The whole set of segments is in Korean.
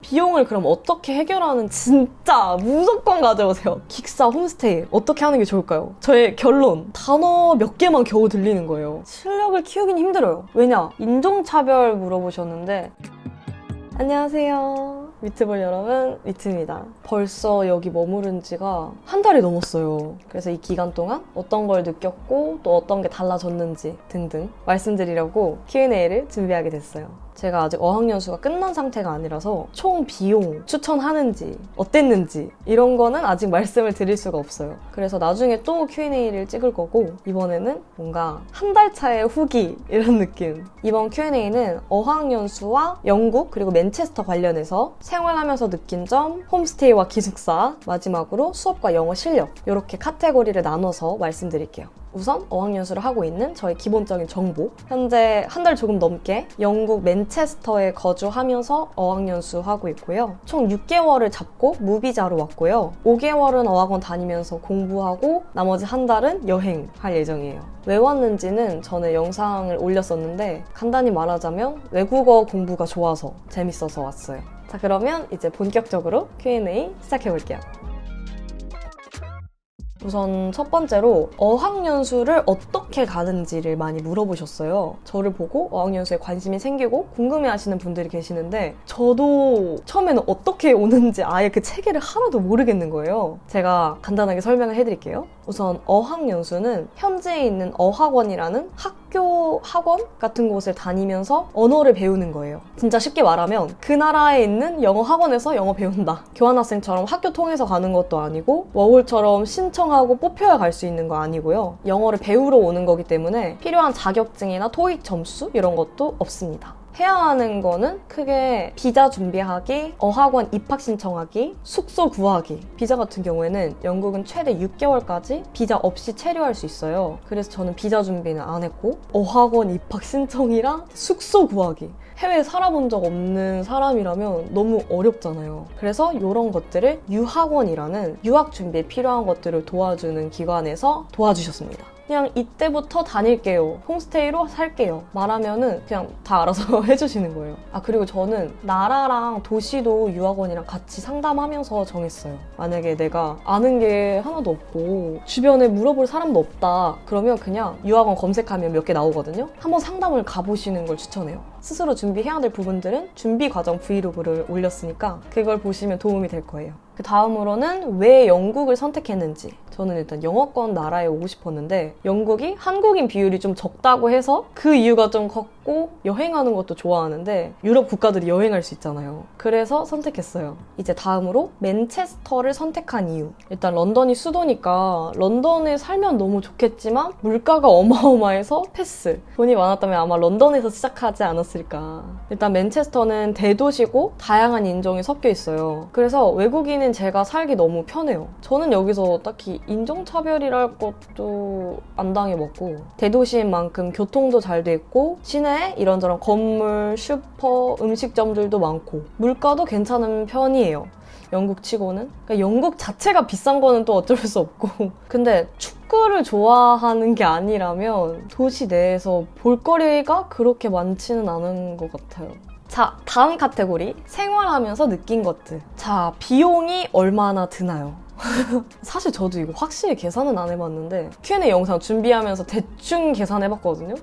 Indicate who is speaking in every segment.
Speaker 1: 비용을 그럼 어떻게 해결하는 진짜 무조건 가져오세요. 기숙사 홈스테이 어떻게 하는 게 좋을까요? 저의 결론 단어 몇 개만 겨우 들리는 거예요. 실력을 키우긴 힘들어요. 왜냐? 인종차별 물어보셨는데 안녕하세요. 위트볼 여러분, 위트입니다. 벌써 여기 머무른 지가 한 달이 넘었어요. 그래서 이 기간 동안 어떤 걸 느꼈고 또 어떤 게 달라졌는지 등등 말씀드리려고 Q&A를 준비하게 됐어요. 제가 아직 어학연수가 끝난 상태가 아니라서 총 비용, 추천하는지, 어땠는지 이런 거는 아직 말씀을 드릴 수가 없어요. 그래서 나중에 또 Q&A를 찍을 거고 이번에는 뭔가 한 달 차의 후기 이런 느낌. 이번 Q&A는 어학연수와 영국 그리고 맨체스터 관련해서 생활하면서 느낀 점, 홈스테이와 기숙사, 마지막으로 수업과 영어 실력 이렇게 카테고리를 나눠서 말씀드릴게요. 우선 어학연수를 하고 있는 저의 기본적인 정보. 현재 한 달 조금 넘게 영국 맨체스터에 거주하면서 어학연수 하고 있고요. 총 6개월을 잡고 무비자로 왔고요. 5개월은 어학원 다니면서 공부하고 나머지 한 달은 여행할 예정이에요. 왜 왔는지는 전에 영상을 올렸었는데 간단히 말하자면 외국어 공부가 좋아서 재밌어서 왔어요. 자, 그러면 이제 본격적으로 Q&A 시작해볼게요. 우선 첫 번째로 어학연수를 어떻게 가는지를 많이 물어보셨어요. 저를 보고 어학연수에 관심이 생기고 궁금해하시는 분들이 계시는데 저도 처음에는 어떻게 오는지 아예 그 체계를 하나도 모르겠는 거예요. 제가 간단하게 설명을 해드릴게요. 우선 어학연수는 현지에 있는 어학원이라는 학원 같은 곳을 다니면서 언어를 배우는 거예요. 진짜 쉽게 말하면 그 나라에 있는 영어 학원에서 영어 배운다. 교환학생처럼 학교 통해서 가는 것도 아니고 워홀처럼 신청하고 뽑혀야 갈 수 있는 거 아니고요. 영어를 배우러 오는 거기 때문에 필요한 자격증이나 토익 점수 이런 것도 없습니다. 해야 하는 거는 크게 비자 준비하기, 어학원 입학 신청하기, 숙소 구하기. 비자 같은 경우에는 영국은 최대 6개월까지 비자 없이 체류할 수 있어요. 그래서 저는 비자 준비는 안 했고 어학원 입학 신청이랑 숙소 구하기. 해외에 살아본 적 없는 사람이라면 너무 어렵잖아요. 그래서 이런 것들을 유학원이라는 유학 준비에 필요한 것들을 도와주는 기관에서 도와주셨습니다. 그냥 이때부터 다닐게요. 홈스테이로 살게요. 말하면은 그냥 다 알아서 해주시는 거예요. 아, 그리고 저는 나라랑 도시도 유학원이랑 같이 상담하면서 정했어요. 만약에 내가 아는 게 하나도 없고 주변에 물어볼 사람도 없다. 그러면 그냥 유학원 검색하면 몇 개 나오거든요. 한번 상담을 가보시는 걸 추천해요. 스스로 준비해야 될 부분들은 준비 과정 브이로그를 올렸으니까 그걸 보시면 도움이 될 거예요. 그 다음으로는 왜 영국을 선택했는지. 저는 일단 영어권 나라에 오고 싶었는데 영국이 한국인 비율이 좀 적다고 해서 그 이유가 좀 컸고 여행하는 것도 좋아하는데 유럽 국가들이 여행할 수 있잖아요. 그래서 선택했어요. 이제 다음으로 맨체스터를 선택한 이유. 일단 런던이 수도니까 런던에 살면 너무 좋겠지만 물가가 어마어마해서 패스. 돈이 많았다면 아마 런던에서 시작하지 않았을까. 일단 맨체스터는 대도시고 다양한 인종이 섞여 있어요. 그래서 외국인은 제가 살기 너무 편해요. 저는 여기서 딱히 인종차별이랄 것도 안 당해먹고 대도시인 만큼 교통도 잘 돼 있고 시내에 이런저런 건물, 슈퍼, 음식점들도 많고 물가도 괜찮은 편이에요. 영국 치고는. 그러니까 영국 자체가 비싼 거는 또 어쩔 수 없고 근데 축구를 좋아하는 게 아니라면 도시 내에서 볼거리가 그렇게 많지는 않은 것 같아요. 자, 다음 카테고리 생활하면서 느낀 것들. 자, 비용이 얼마나 드나요? 사실 저도 이거 확실히 계산은 안 해봤는데 Q&A 영상 준비하면서 대충 계산해봤거든요.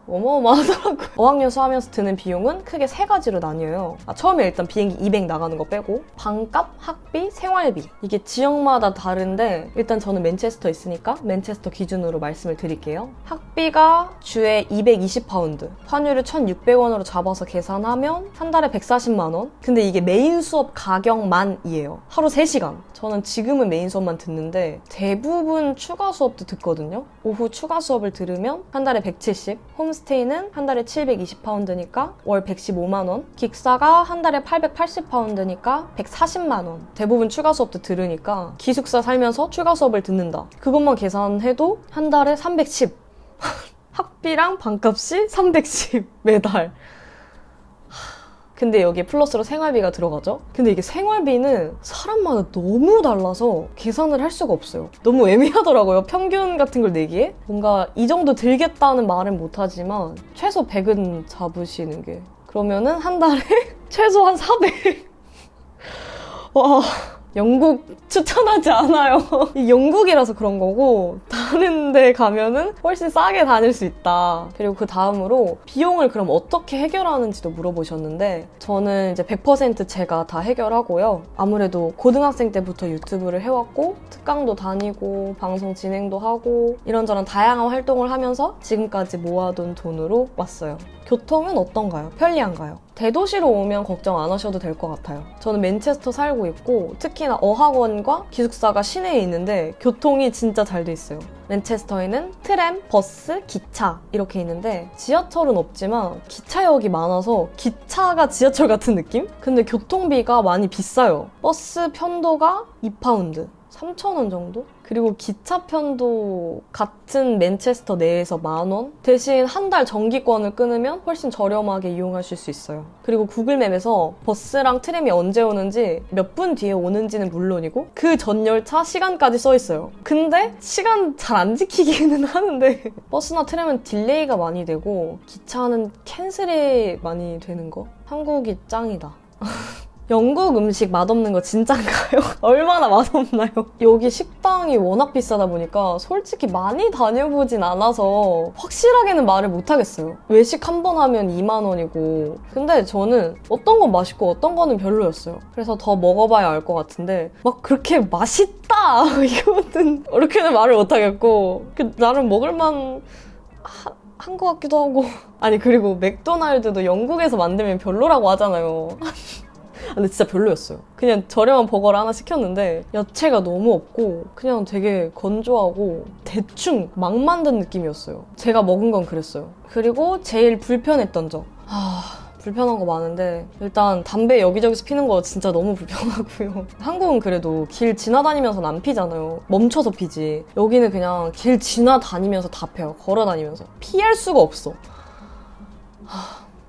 Speaker 1: 어마어마하더라고요. 어학연수 하면서 드는 비용은 크게 세 가지로 나뉘어요. 처음에 일단 비행기 200 나가는 거 빼고 방값, 학비, 생활비. 이게 지역마다 다른데 일단 저는 맨체스터 있으니까 맨체스터 기준으로 말씀을 드릴게요. 학비가 주에 220파운드, 환율을 1,600원으로 잡아서 계산하면 한 달에 140만 원? 근데 이게 메인 수업 가격만이에요. 하루 3시간. 저는 지금은 메인 수업만 듣는데 대부분 추가 수업도 듣거든요. 오후 추가 수업을 들으면 한 달에 170, 홈스테이는 한 달에 720파운드니까 월 115만 원, 기숙사가 한 달에 880파운드니까 140만 원. 대부분 추가 수업도 들으니까 기숙사 살면서 추가 수업을 듣는다. 그것만 계산해도 한 달에 310. 학비랑 방값이 310 매달. 근데 여기에 플러스로 생활비가 들어가죠? 근데 이게 생활비는 사람마다 너무 달라서 계산을 할 수가 없어요. 너무 애매하더라고요. 평균 같은 걸 내기에. 뭔가 이 정도 들겠다는 말은 못하지만 최소 100은 잡으시는 게. 그러면은 한 달에 최소한 400. 와, 영국 추천하지 않아요. 이 영국이라서 그런 거고 다른 데 가면은 훨씬 싸게 다닐 수 있다. 그리고 그 다음으로 비용을 그럼 어떻게 해결하는지도 물어보셨는데 저는 이제 100% 제가 다 해결하고요. 아무래도 고등학생 때부터 유튜브를 해왔고 특강도 다니고 방송 진행도 하고 이런저런 다양한 활동을 하면서 지금까지 모아둔 돈으로 왔어요. 교통은 어떤가요? 편리한가요? 대도시로 오면 걱정 안 하셔도 될 것 같아요. 저는 맨체스터 살고 있고 특히나 어학원과 기숙사가 시내에 있는데 교통이 진짜 잘 돼 있어요. 맨체스터에는 트램, 버스, 기차 이렇게 있는데 지하철은 없지만 기차역이 많아서 기차가 지하철 같은 느낌? 근데 교통비가 많이 비싸요. 버스 편도가 2파운드. 3,000원 정도? 그리고 기차 편도 같은 맨체스터 내에서 10,000원? 대신 한 달 정기권을 끊으면 훨씬 저렴하게 이용하실 수 있어요. 그리고 구글맵에서 버스랑 트램이 언제 오는지 몇 분 뒤에 오는지는 물론이고 그 전 열차 시간까지 써 있어요. 근데 시간 잘 안 지키기는 하는데 버스나 트램은 딜레이가 많이 되고 기차는 캔슬이 많이 되는 거? 한국이 짱이다. 영국 음식 맛없는 거 진짠가요? 얼마나 맛없나요? 여기 식당이 워낙 비싸다 보니까 솔직히 많이 다녀보진 않아서 확실하게는 말을 못하겠어요. 외식 한 번 하면 2만 원이고 근데 저는 어떤 건 맛있고 어떤 거는 별로였어요. 그래서 더 먹어봐야 알 것 같은데 막 그렇게 맛있다! 이거는 이렇게는 말을 못하겠고 나름 먹을만 한 것 같기도 하고 아니 그리고 맥도날드도 영국에서 만들면 별로라고 하잖아요. 근데 진짜 별로였어요. 그냥 저렴한 버거를 하나 시켰는데 야채가 너무 없고 그냥 되게 건조하고 대충 막 만든 느낌이었어요. 제가 먹은 건 그랬어요. 그리고 제일 불편했던 점. 불편한 거 많은데 일단 담배 여기저기서 피는 거 진짜 너무 불편하고요. 한국은 그래도 길 지나다니면서는 안 피잖아요. 멈춰서 피지. 여기는 그냥 길 지나다니면서 다 펴요. 걸어다니면서. 피할 수가 없어.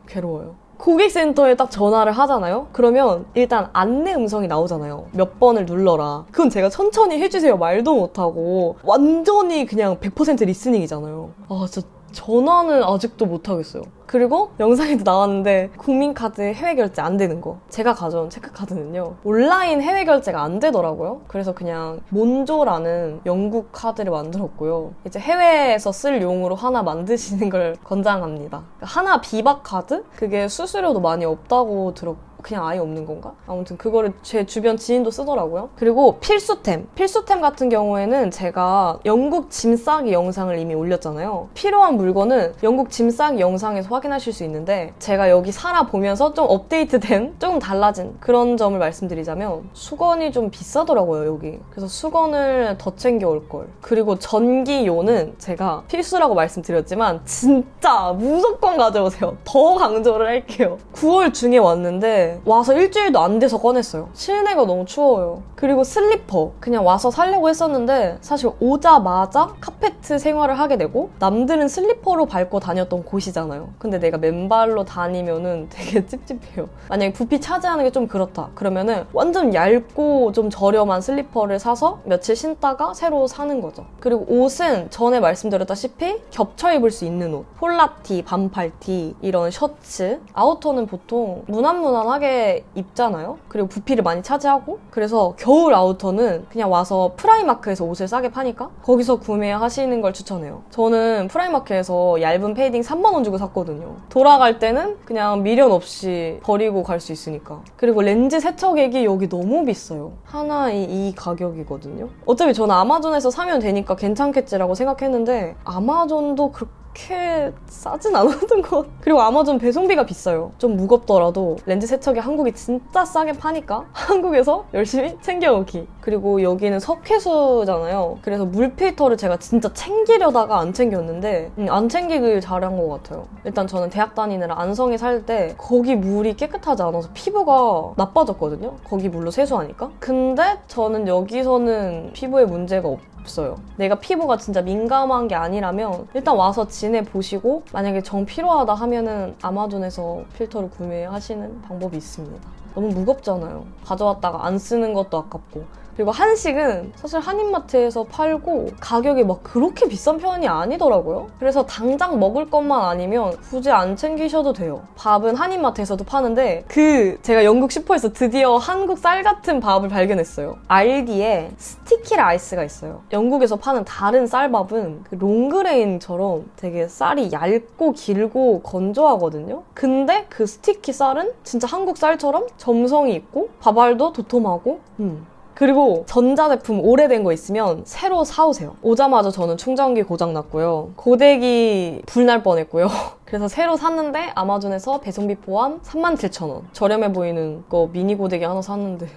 Speaker 1: 괴로워요. 고객센터에 딱 전화를 하잖아요? 그러면 일단 안내 음성이 나오잖아요. 몇 번을 눌러라. 그건 제가 천천히 해주세요 말도 못하고 완전히 그냥 100% 리스닝이잖아요. 진짜 전화는 아직도 못하겠어요. 그리고 영상에도 나왔는데 국민카드 해외 결제 안 되는 거. 제가 가져온 체크카드는요. 온라인 해외 결제가 안 되더라고요. 그래서 그냥 몬조라는 영국 카드를 만들었고요. 이제 해외에서 쓸 용으로 하나 만드시는 걸 권장합니다. 하나 비박 카드? 그게 수수료도 많이 없다고 들었고 그냥 아예 없는 건가? 아무튼 그거를 제 주변 지인도 쓰더라고요. 그리고 필수템 같은 경우에는 제가 영국 짐 싸기 영상을 이미 올렸잖아요. 필요한 물건은 영국 짐 싸기 영상에서 확인하실 수 있는데 제가 여기 살아보면서 좀 업데이트된, 조금 달라진 그런 점을 말씀드리자면 수건이 좀 비싸더라고요, 여기. 그래서 수건을 더 챙겨올 걸. 그리고 전기요는 제가 필수라고 말씀드렸지만 진짜 무조건 가져오세요. 더 강조를 할게요. 9월 중에 왔는데 와서 일주일도 안 돼서 꺼냈어요. 실내가 너무 추워요. 그리고 슬리퍼 그냥 와서 사려고 했었는데 사실 오자마자 카페트 생활을 하게 되고 남들은 슬리퍼로 밟고 다녔던 곳이잖아요. 근데 내가 맨발로 다니면은 되게 찝찝해요. 만약에 부피 차지하는 게 좀 그렇다 그러면은 완전 얇고 좀 저렴한 슬리퍼를 사서 며칠 신다가 새로 사는 거죠. 그리고 옷은 전에 말씀드렸다시피 겹쳐 입을 수 있는 옷, 폴라티, 반팔티, 이런 셔츠, 아우터는 보통 무난무난하게 입잖아요. 그리고 부피를 많이 차지하고 그래서 겨울 아우터는 그냥 와서 프라이마크에서 옷을 싸게 파니까 거기서 구매하시는 걸 추천해요. 저는 프라이마크에서 얇은 패딩 3만 원 주고 샀거든요. 돌아갈 때는 그냥 미련 없이 버리고 갈 수 있으니까. 그리고 렌즈 세척액이 여기 너무 비싸요. 하나에 이 가격이거든요. 어차피 저는 아마존에서 사면 되니까 괜찮겠지라고 생각했는데 아마존도 그렇게 싸진 않았던 것 같아요. 그리고 아마존 배송비가 비싸요. 좀 무겁더라도 렌즈 세척이 한국이 진짜 싸게 파니까 한국에서 열심히 챙겨오기. 그리고 여기는 석회수잖아요. 그래서 물 필터를 제가 진짜 챙기려다가 안 챙겼는데 안 챙기길 잘한 것 같아요. 일단 저는 대학 다니느라 안성에 살 때 거기 물이 깨끗하지 않아서 피부가 나빠졌거든요. 거기 물로 세수하니까. 근데 저는 여기서는 피부에 문제가 없어요. 내가 피부가 진짜 민감한 게 아니라면 일단 와서 지내보시고 만약에 정 필요하다 하면은 아마존에서 필터를 구매하시는 방법이 있습니다. 너무 무겁잖아요. 가져왔다가 안 쓰는 것도 아깝고. 그리고 한식은 사실 한인마트에서 팔고 가격이 막 그렇게 비싼 편이 아니더라고요. 그래서 당장 먹을 것만 아니면 굳이 안 챙기셔도 돼요. 밥은 한인마트에서도 파는데 제가 영국 슈퍼에서 드디어 한국 쌀 같은 밥을 발견했어요. 알디에 스티키 라이스가 있어요. 영국에서 파는 다른 쌀밥은 그 롱그레인처럼 되게 쌀이 얇고 길고 건조하거든요. 근데 그 스티키 쌀은 진짜 한국 쌀처럼 점성이 있고 밥알도 도톰하고 그리고 전자제품 오래된 거 있으면 새로 사오세요. 오자마자 저는 충전기 고장났고요. 고데기 불날 뻔했고요. 그래서 새로 샀는데 아마존에서 배송비 포함 37,000원. 저렴해 보이는 거 미니 고데기 하나 샀는데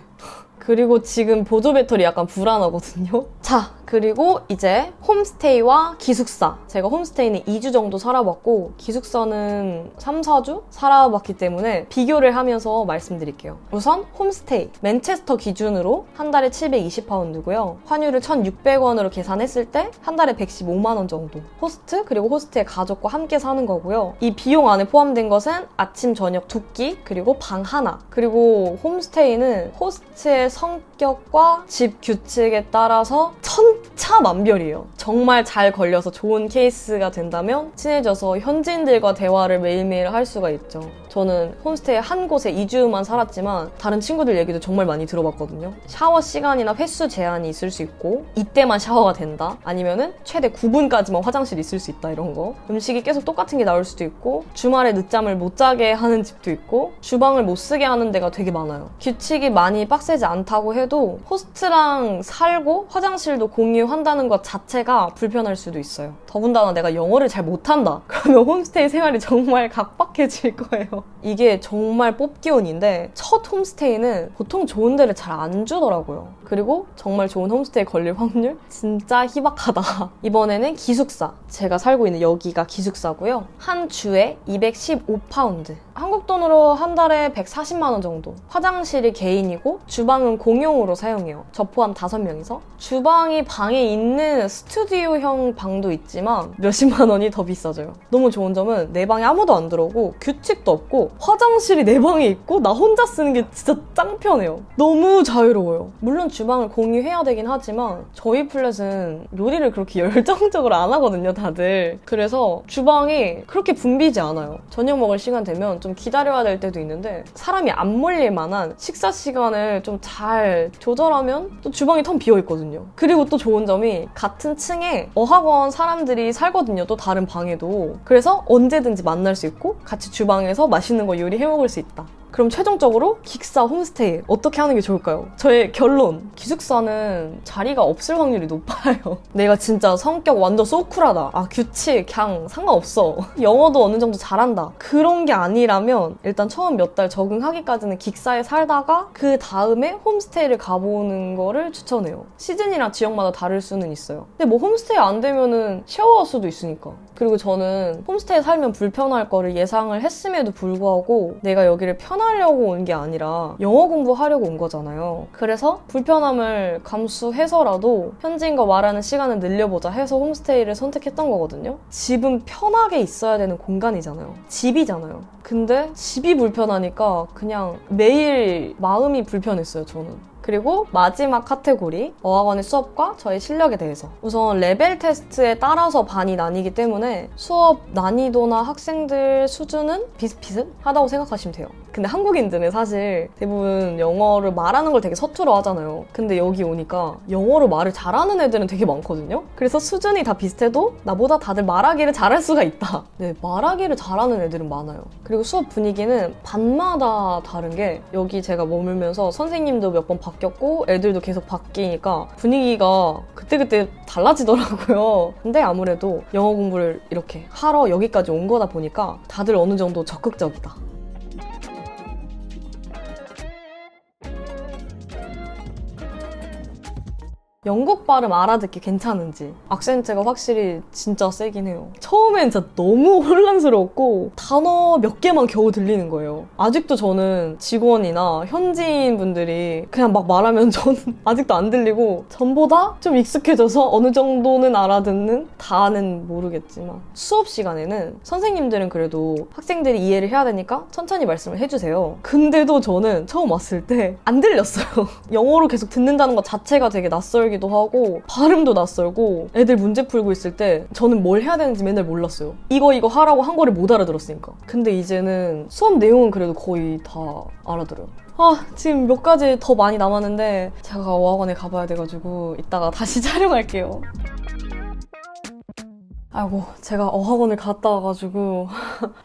Speaker 1: 그리고 지금 보조 배터리 약간 불안하거든요. 자, 그리고 이제 홈스테이와 기숙사. 제가 홈스테이는 2주 정도 살아봤고 기숙사는 3, 4주 살아봤기 때문에 비교를 하면서 말씀드릴게요. 우선 홈스테이. 맨체스터 기준으로 한 달에 720파운드고요. 환율을 1,600원으로 계산했을 때 한 달에 115만 원 정도. 호스트 그리고 호스트의 가족과 함께 사는 거고요. 이 비용 안에 포함된 것은 아침, 저녁 2끼 그리고 방 하나. 그리고 홈스테이는 호스트의 성격과 집 규칙에 따라서 천차만별이에요. 정말 잘 걸려서 좋은 케이스가 된다면 친해져서 현지인들과 대화를 매일매일 할 수가 있죠. 저는 홈스테이 한 곳에 2주만 살았지만 다른 친구들 얘기도 정말 많이 들어봤거든요. 샤워 시간이나 횟수 제한이 있을 수 있고 이때만 샤워가 된다. 아니면은 최대 9분까지만 화장실 있을 수 있다 이런 거. 음식이 계속 똑같은 게 나올 수도 있고 주말에 늦잠을 못 자게 하는 집도 있고 주방을 못 쓰게 하는 데가 되게 많아요. 규칙이 많이 빡세지 않다고 해도 호스트랑 살고 화장실도 공유한다는 것 자체가 불편할 수도 있어요. 더군다나 내가 영어를 잘 못한다. 그러면 홈스테이 생활이 정말 각박해질 거예요. 이게 정말 뽑기운인데 첫 홈스테이는 보통 좋은 데를 잘 안 주더라고요. 그리고 정말 좋은 홈스테이 걸릴 확률 진짜 희박하다. 이번에는 기숙사. 제가 살고 있는 여기가 기숙사고요. 한 주에 215파운드. 한국 돈으로 한 달에 140만 원 정도. 화장실이 개인이고 주방은 공용으로 사용해요. 저 포함 5명이서. 주방이 방에 있는 스튜디오형 방도 있지만 몇십만 원이 더 비싸져요. 너무 좋은 점은 내 방에 아무도 안 들어오고 규칙도 없고 화장실이 내 방에 있고 나 혼자 쓰는 게 진짜 짱 편해요. 너무 자유로워요. 물론 주방을 공유해야 되긴 하지만 저희 플랫은 요리를 그렇게 열정적으로 안 하거든요, 다들. 그래서 주방이 그렇게 붐비지 않아요. 저녁 먹을 시간 되면 좀 기다려야 될 때도 있는데 사람이 안 몰릴 만한 식사 시간을 좀 잘 조절하면 또 주방이 텅 비어있거든요. 그리고 또 좋은 점이 같은 층에 어학원 사람들이 살거든요, 또 다른 방에도. 그래서 언제든지 만날 수 있고 같이 주방에서 맛있는 거 요리해 먹을 수 있다. 그럼 최종적으로 기숙사, 홈스테이 어떻게 하는 게 좋을까요? 저의 결론. 기숙사는 자리가 없을 확률이 높아요. 내가 진짜 성격 완전 소쿨하다. 규칙 그냥 상관없어. 영어도 어느 정도 잘한다. 그런 게 아니라면 일단 처음 몇 달 적응하기까지는 기숙사에 살다가 그 다음에 홈스테이를 가보는 거를 추천해요. 시즌이랑 지역마다 다를 수는 있어요. 근데 뭐 홈스테이 안 되면은 쉐어하우스도 있으니까. 그리고 저는 홈스테이 살면 불편할 거를 예상을 했음에도 불구하고 내가 여기를 편하려고 온 게 아니라 영어 공부하려고 온 거잖아요. 그래서 불편함을 감수해서라도 현지인과 말하는 시간을 늘려보자 해서 홈스테이를 선택했던 거거든요. 집은 편하게 있어야 되는 공간이잖아요. 집이잖아요. 근데 집이 불편하니까 그냥 매일 마음이 불편했어요, 저는. 그리고 마지막 카테고리, 어학원의 수업과 저의 실력에 대해서. 우선 레벨 테스트에 따라서 반이 나뉘기 때문에 수업 난이도나 학생들 수준은 비슷비슷하다고 생각하시면 돼요. 근데 한국인들은 사실 대부분 영어를 말하는 걸 되게 서툴어 하잖아요. 근데 여기 오니까 영어로 말을 잘하는 애들은 되게 많거든요. 그래서 수준이 다 비슷해도 나보다 다들 말하기를 잘할 수가 있다. 네, 말하기를 잘하는 애들은 많아요. 그리고 수업 분위기는 반마다 다른 게 여기 제가 머물면서 선생님도 몇 번 바뀌었고 애들도 계속 바뀌니까 분위기가 그때그때 달라지더라고요. 근데 아무래도 영어 공부를 이렇게 하러 여기까지 온 거다 보니까 다들 어느 정도 적극적이다. 영국 발음 알아듣기 괜찮은지. 악센트가 확실히 진짜 세긴 해요. 처음엔 진짜 너무 혼란스러웠고 단어 몇 개만 겨우 들리는 거예요. 아직도 저는 직원이나 현지인 분들이 그냥 막 말하면 저는 아직도 안 들리고 전보다 좀 익숙해져서 어느 정도는 알아듣는? 다는 모르겠지만 수업 시간에는 선생님들은 그래도 학생들이 이해를 해야 되니까 천천히 말씀을 해주세요. 근데도 저는 처음 왔을 때 안 들렸어요. 영어로 계속 듣는다는 것 자체가 되게 낯설기도 하고 발음도 낯설고 애들 문제 풀고 있을 때 저는 뭘 해야 되는지 맨날 몰랐어요. 이거 하라고 한 거를 못 알아들었으니까. 근데 이제는 수업 내용은 그래도 거의 다 알아들어요. 지금 몇 가지 더 많이 남았는데 제가 어학원에 가봐야 돼가지고 이따가 다시 촬영할게요. 아이고, 제가 어학원을 갔다 와가지고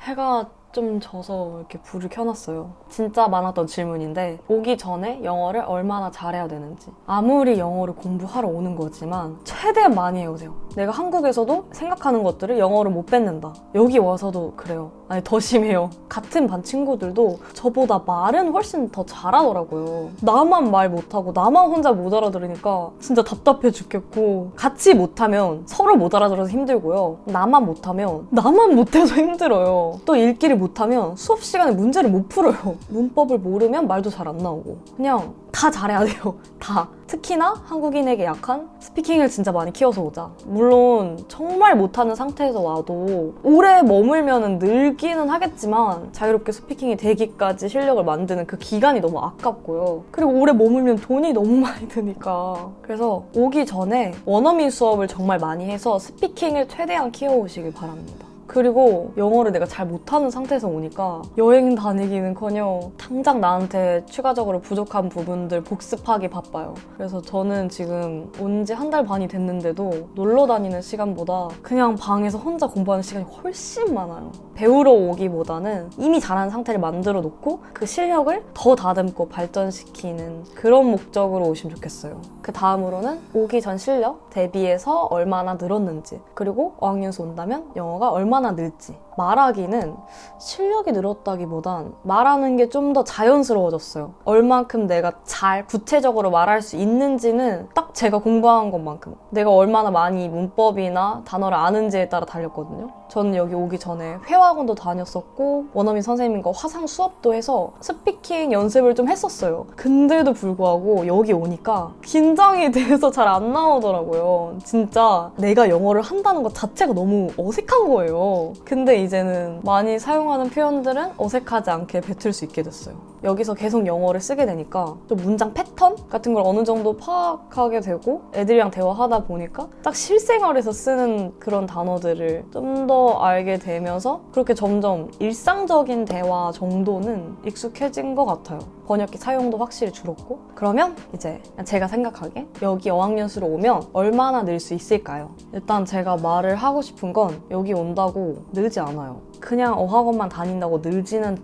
Speaker 1: 해가 좀 져서 이렇게 불을 켜놨어요. 진짜 많았던 질문인데 오기 전에 영어를 얼마나 잘해야 되는지. 아무리 영어를 공부하러 오는 거지만 최대한 많이 해오세요. 내가 한국에서도 생각하는 것들을 영어로 못 뱉는다. 여기 와서도 그래요. 아니, 더 심해요. 같은 반 친구들도 저보다 말은 훨씬 더 잘하더라고요. 나만 말 못하고 나만 혼자 못 알아들으니까 진짜 답답해 죽겠고, 같이 못하면 서로 못 알아들어서 힘들고요. 나만 못하면 나만 못해서 힘들어요. 또 읽기를 못하면 수업 시간에 문제를 못 풀어요. 문법을 모르면 말도 잘 안 나오고. 그냥 다 잘해야 돼요. 다. 특히나 한국인에게 약한 스피킹을 진짜 많이 키워서 오자. 물론 정말 못하는 상태에서 와도 오래 머물면 늘기는 하겠지만 자유롭게 스피킹이 되기까지 실력을 만드는 그 기간이 너무 아깝고요. 그리고 오래 머물면 돈이 너무 많이 드니까. 그래서 오기 전에 원어민 수업을 정말 많이 해서 스피킹을 최대한 키워오시길 바랍니다. 그리고 영어를 내가 잘 못하는 상태에서 오니까 여행 다니기는커녕 당장 나한테 추가적으로 부족한 부분들 복습하기 바빠요. 그래서 저는 지금 온 지 한 달 반이 됐는데도 놀러 다니는 시간보다 그냥 방에서 혼자 공부하는 시간이 훨씬 많아요. 배우러 오기보다는 이미 잘하는 상태를 만들어 놓고 그 실력을 더 다듬고 발전시키는 그런 목적으로 오시면 좋겠어요. 그 다음으로는 오기 전 실력 대비해서 얼마나 늘었는지, 그리고 어학연수 온다면 영어가 얼마나 늘지. 말하기는 실력이 늘었다기보단 말하는 게 좀 더 자연스러워졌어요. 얼만큼 내가 잘 구체적으로 말할 수 있는지는 딱 제가 공부한 것만큼, 내가 얼마나 많이 문법이나 단어를 아는지에 따라 달렸거든요. 저는 여기 오기 전에 회화학원도 다녔었고 원어민 선생님과 화상 수업도 해서 스피킹 연습을 좀 했었어요. 근데도 불구하고 여기 오니까 긴장이 돼서 잘 안 나오더라고요. 진짜 내가 영어를 한다는 것 자체가 너무 어색한 거예요. 근데 이제는 많이 사용하는 표현들은 어색하지 않게 뱉을 수 있게 됐어요. 여기서 계속 영어를 쓰게 되니까 좀 문장 패턴 같은 걸 어느 정도 파악하게 되고 애들이랑 대화하다 보니까 딱 실생활에서 쓰는 그런 단어들을 좀 더 알게 되면서 그렇게 점점 일상적인 대화 정도는 익숙해진 것 같아요. 번역기 사용도 확실히 줄었고. 그러면 이제 제가 생각하기에 여기 어학연수로 오면 얼마나 늘 수 있을까요? 일단 제가 말을 하고 싶은 건 여기 온다고 늘지 않아요. 그냥 어학원만 다닌다고 늘기는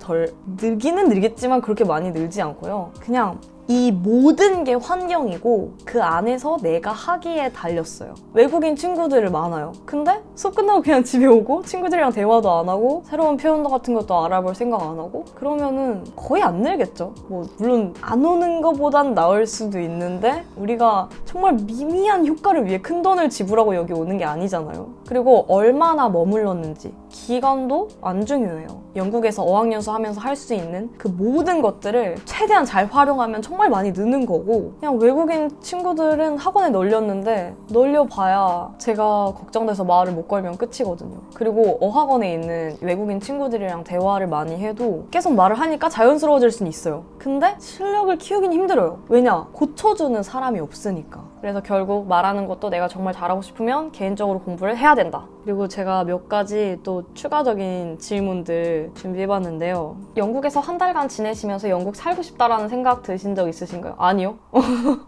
Speaker 1: 늘겠지만 그렇게 많이 늘지 않고요. 그냥 이 모든 게 환경이고 그 안에서 내가 하기에 달렸어요. 외국인 친구들을 많아요. 근데 수업 끝나고 그냥 집에 오고 친구들이랑 대화도 안 하고 새로운 표현도 같은 것도 알아볼 생각 안 하고 그러면은 거의 안 늘겠죠. 물론 안 오는 것보단 나을 수도 있는데 우리가 정말 미미한 효과를 위해 큰 돈을 지불하고 여기 오는 게 아니잖아요. 그리고 얼마나 머물렀는지 기간도 안 중요해요. 영국에서 어학연수 하면서 할 수 있는 그 모든 것들을 최대한 잘 활용하면 정말 많이 느는 거고, 그냥 외국인 친구들은 학원에 널렸는데 널려봐야 제가 걱정돼서 말을 못 걸면 끝이거든요. 그리고 어학원에 있는 외국인 친구들이랑 대화를 많이 해도 계속 말을 하니까 자연스러워질 수는 있어요. 근데 실력을 키우긴 힘들어요. 왜냐? 고쳐주는 사람이 없으니까. 그래서 결국 말하는 것도 내가 정말 잘하고 싶으면 개인적으로 공부를 해야 된다. 그리고 제가 몇 가지 또 추가적인 질문들 준비해봤는데요. 영국에서 한 달간 지내시면서 영국 살고 싶다라는 생각 드신 적 있으신가요? 아니요.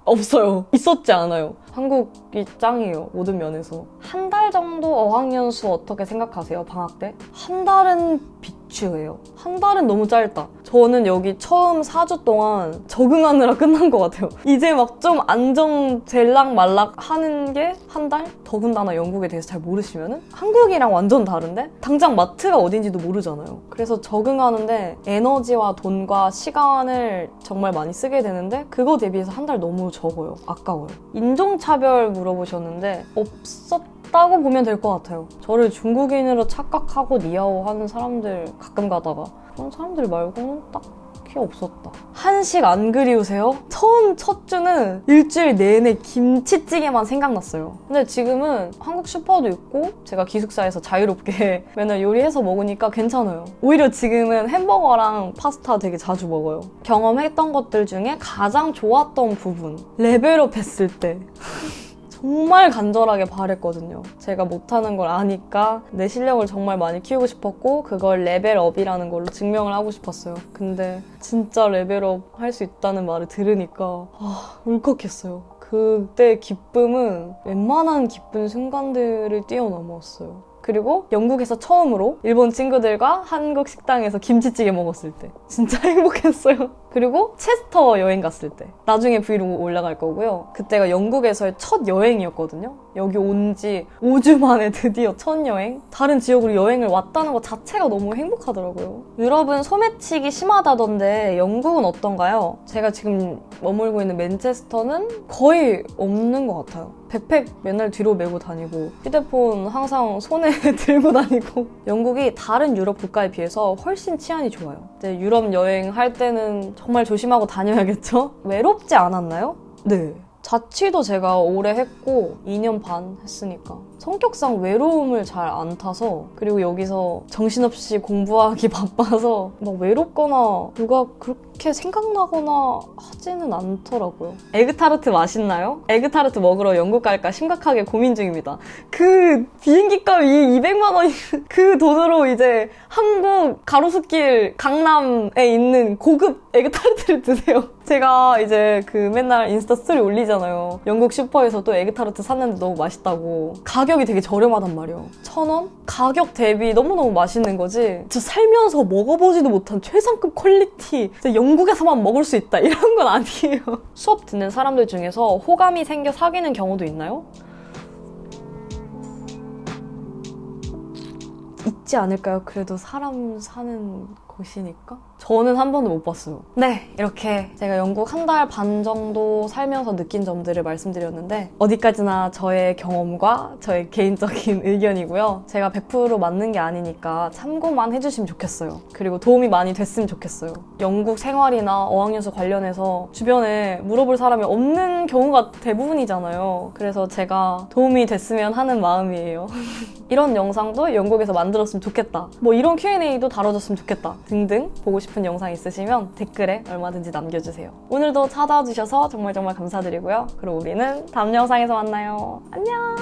Speaker 1: 없어요. 있었지 않아요. 한국이 짱이에요. 모든 면에서. 한 달 정도 어학연수 어떻게 생각하세요? 방학 때? 한 달은 주예요. 한 달은 너무 짧다. 저는 여기 처음 4주 동안 적응하느라 끝난 것 같아요. 이제 막 좀 안정될락 말락 하는 게 한 달? 더군다나 영국에 대해서 잘 모르시면은 한국이랑 완전 다른데 당장 마트가 어딘지도 모르잖아요. 그래서 적응하는데 에너지와 돈과 시간을 정말 많이 쓰게 되는데 그거 대비해서 한 달 너무 적어요. 아까워요. 인종차별 물어보셨는데 없었다고 보면 될 것 같아요. 저를 중국인으로 착각하고 니아오 하는 사람들 가끔 가다가 그런 사람들 말고는 딱히 없었다. 한식 안 그리우세요? 처음 첫 주는 일주일 내내 김치찌개만 생각났어요. 근데 지금은 한국 슈퍼도 있고 제가 기숙사에서 자유롭게 맨날 요리해서 먹으니까 괜찮아요. 오히려 지금은 햄버거랑 파스타 되게 자주 먹어요. 경험했던 것들 중에 가장 좋았던 부분, 레벨업 했을 때 정말 간절하게 바랬거든요. 제가 못하는 걸 아니까 내 실력을 정말 많이 키우고 싶었고 그걸 레벨업이라는 걸로 증명을 하고 싶었어요. 근데 진짜 레벨업 할 수 있다는 말을 들으니까 울컥했어요. 그때 기쁨은 웬만한 기쁜 순간들을 뛰어넘었어요. 그리고 영국에서 처음으로 일본 친구들과 한국 식당에서 김치찌개 먹었을 때 진짜 행복했어요. 그리고 체스터 여행 갔을 때 나중에 브이로그 올라갈 거고요. 그때가 영국에서의 첫 여행이었거든요. 여기 온 지 5주 만에 드디어 첫 여행. 다른 지역으로 여행을 왔다는 것 자체가 너무 행복하더라고요. 유럽은 소매치기 심하다던데 영국은 어떤가요? 제가 지금 머물고 있는 맨체스터는 거의 없는 것 같아요. 백팩 맨날 뒤로 메고 다니고 휴대폰 항상 손에 들고 다니고 영국이 다른 유럽 국가에 비해서 훨씬 치안이 좋아요. 이제 유럽 여행할 때는 정말 조심하고 다녀야겠죠? 외롭지 않았나요? 네. 자취도 제가 오래 했고 2년 반 했으니까 성격상 외로움을 잘 안 타서 그리고 여기서 정신없이 공부하기 바빠서 막 외롭거나 누가 그렇게 생각나거나 하지는 않더라고요. 에그타르트 맛있나요? 에그타르트 먹으러 영국 갈까 심각하게 고민 중입니다. 그 비행기 값이 200만 원이 그 돈으로 이제 한국 가로수길 강남에 있는 고급 에그타르트를 드세요. 제가 이제 그 맨날 인스타 스토리 올리잖아요. 영국 슈퍼에서 또 에그타르트 샀는데 너무 맛있다고. 가격이 되게 저렴하단 말이에요. 1,000원? 가격 대비 너무너무 맛있는 거지. 저 살면서 먹어보지도 못한 최상급 퀄리티. 진짜 영국에서만 먹을 수 있다. 이런 건 아니에요. 수업 듣는 사람들 중에서 호감이 생겨 사귀는 경우도 있나요? 있지 않을까요? 그래도 사람 사는 곳이니까? 저는 한 번도 못 봤어요. 네, 이렇게 제가 영국 한 달 반 정도 살면서 느낀 점들을 말씀드렸는데 어디까지나 저의 경험과 저의 개인적인 의견이고요. 제가 100% 맞는 게 아니니까 참고만 해주시면 좋겠어요. 그리고 도움이 많이 됐으면 좋겠어요. 영국 생활이나 어학연수 관련해서 주변에 물어볼 사람이 없는 경우가 대부분이잖아요. 그래서 제가 도움이 됐으면 하는 마음이에요. 이런 영상도 영국에서 만들었으면 좋겠다. 뭐 이런 Q&A도 다뤄줬으면 좋겠다. 등등 보고 싶은 영상 있으시면 댓글에 얼마든지 남겨주세요. 오늘도 찾아주셔서 정말 감사드리고요. 그럼 우리는 다음 영상에서 만나요. 안녕!